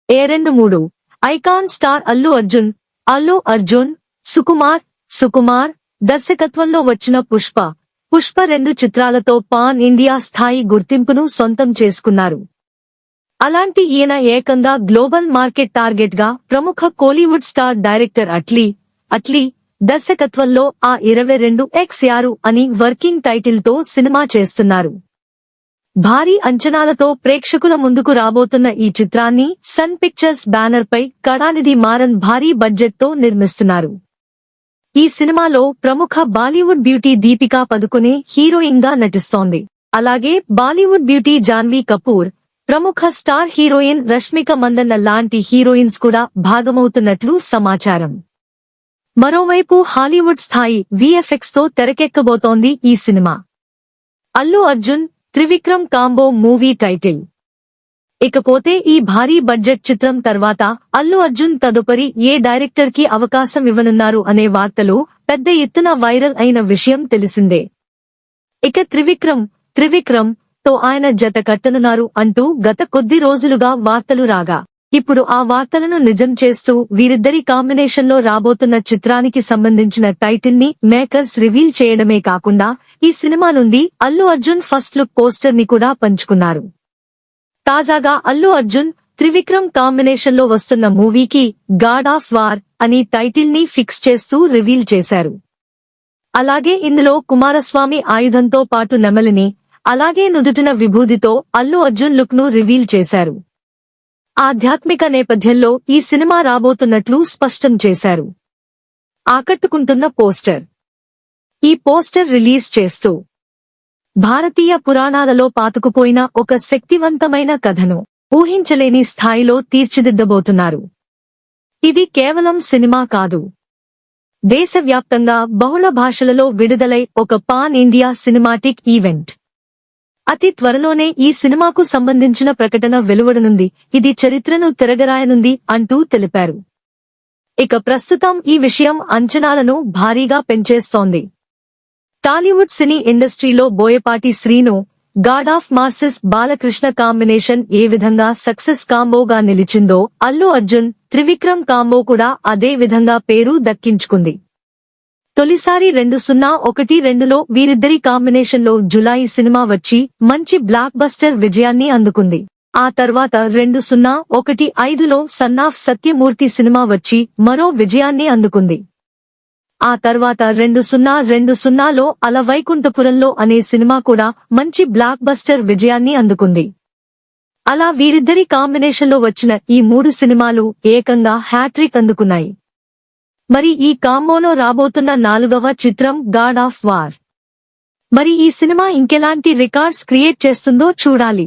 3 icon star Allu Arjun Sukumar దర్శకత్వంలో వచ్చిన పుష్ప 2 చిత్రాలతో పాన్ ఇండియా స్థాయి గుర్తింపును సొంతం చేసుకున్నారు. అలాంటి ఈయన ఏకంగా గ్లోబల్ మార్కెట్ టార్గెట్ గా ప్రముఖ కోలీవుడ్ స్టార్ డైరెక్టర్ అట్లీ దర్శకత్వంలో ఆ 22x6 అని వర్కింగ్ టైటిల్ తో సినిమా చేస్తున్నారు. భారీ అంచనాలతో ప్రేక్షకుల ముందుకు రాబోతున్న ఈ చిత్రాన్ని సన్ పిక్చర్స్ బ్యానర్ పై కళానిధి మారన్ భారీ బడ్జెట్ తో నిర్మిస్తున్నారు. ఈ సినిమాలో ప్రముఖ బాలీవుడ్ బ్యూటీ దీపికా పదుకొనే హీరోయిన్ గా నటిస్తోంది. అలాగే బాలీవుడ్ బ్యూటీ జాన్వీ కపూర్, ప్రముఖ స్టార్ హీరోయిన్ రష్మిక మందన్న లాంటి హీరోయిన్స్ కూడా భాగమవుతున్నట్లు సమాచారం. మరోవైపు హాలీవుడ్ స్థాయి విఎఫ్ఎక్స్ తో తెరకెక్కబోతోంది ఈ cinema. Allu Arjun Trivikram combo movie title. ఇకపోతే ఈ భారీ బడ్జెట్ చిత్రం తర్వాత అల్లు అర్జున్ తదుపరి ఏ డైరెక్టర్ కి అవకాశం ఇవ్వనున్నారు అనే వార్తలు పెద్ద ఎత్తున వైరల్ అయిన విషయం తెలిసిందే. ఇక త్రివిక్రమ్ తో ఆయన జత కట్టనున్నారు అంటూ గత కొద్ది రోజులుగా వార్తలు రాగా, ఇప్పుడు ఆ వార్తలను నిజం చేస్తూ వీరిద్దరి కాంబినేషన్ లో రాబోతున్న చిత్రానికి సంబంధించిన టైటిల్ ని మేకర్స్ రివీల్ చేయడమే కాకుండా ఈ సినిమా నుండి Allu Arjun first look poster ని కూడా పంచుకున్నారు. తాజాగా అల్లు అర్జున్ త్రివిక్రమ్ కాంబినేషన్ లో వస్తున్న మూవీకి గాడ్ ఆఫ్ వార్ అని టైటిల్ ని ఫిక్స్ చేస్తూ రివీల్ చేశారు. అలాగే ఇందులో కుమారస్వామి ఆయుధంతో పాటు నెమలిని, అలాగే నుదుటిన విభూదితో అల్లు అర్జున్ లుక్ ను రివీల్ చేశారు. ఆధ్యాత్మిక నేపథ్యంలో ఈ సినిమా రాబోతున్నట్లు స్పష్టం చేశారు. ఆకట్టుకుంటున్న పోస్టర్. ఈ పోస్టర్ రిలీజ్ చేస్తూ భారతీయ పురాణాలలో పాతుకుపోయిన ఒక శక్తివంతమైన కథను ఊహించలేని స్థాయిలో తీర్చిదిద్దబోతున్నారు. ఇది కేవలం సినిమా కాదు, దేశవ్యాప్తంగా బహుళ భాషలలో విడుదలై ఒక పాన్ ఇండియా సినిమాటిక్ ఈవెంట్. అతి త్వరలోనే ఈ సినిమాకు సంబంధించిన ప్రకటన వెలువడనుంది. ఇది చరిత్రను తిరగరాయనుంది అంటూ తెలిపారు. ఇక ప్రస్తుతం ఈ విషయం అంచనాలను భారీగా పెంచేస్తోంది. టాలీవుడ్ సినీ ఇండస్ట్రీలో Boyapati Srinu, God of masses Balakrishna combination ఏ విధంగా సక్సెస్ కాంబోగా నిలిచిందో అల్లు అర్జున్ త్రివిక్రమ్ కాంబో కూడా అదే విధంగా పేరు దక్కించుకుంది. తొలిసారి 2012లో వీరిద్దరి కాంబినేషన్ లో జులై సినిమా వచ్చి మంచి బ్లాక్ బస్టర్ విజయాన్ని అందుకుంది. ఆ తర్వాత 2015లో సన్ ఆఫ్ సత్యమూర్తి సినిమా వచ్చి మరో విజయాన్ని అందుకుంది. ఆ తర్వాత 2020లో అలవైకుంఠపురంలో అనే సినిమా కూడా మంచి బ్లాక్ బస్టర్ విజయాన్ని అందుకుంది. అలా వీరిద్దరి కాంబినేషన్ లో వచ్చిన ఈ 3 సినిమాలు ఏకంగా హ్యాట్రిక్ అందుకున్నాయి. మరి ఈ కాంబోలో రాబోతున్న 4వ చిత్రం గాడ్ ఆఫ్ వార్. మరి ఈ సినిమా ఇంకెలాంటి రికార్డ్స్ క్రియేట్ చేస్తుందో చూడాలి.